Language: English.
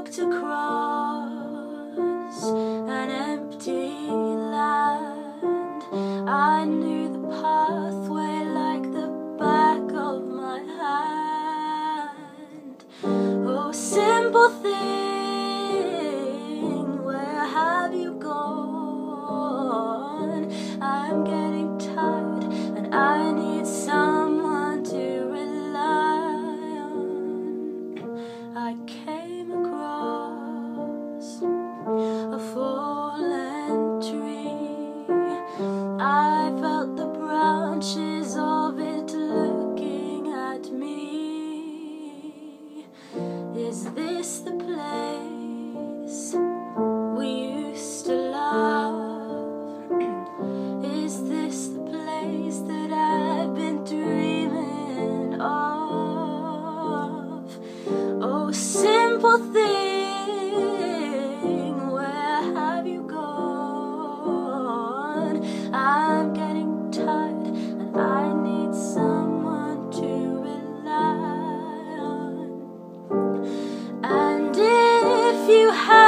walked across an empty land. I knew the pathway like the back of my hand. Oh, simple thing, where have you gone? I'm getting tired and I need someone to rely on. I came across a fallen tree. I felt the branches of it looking at me. Is this the place we used to love? Is this the place that I've been dreaming of? Oh, simple thing, where have you gone? I'm getting tired and I need someone to rely on. And if you have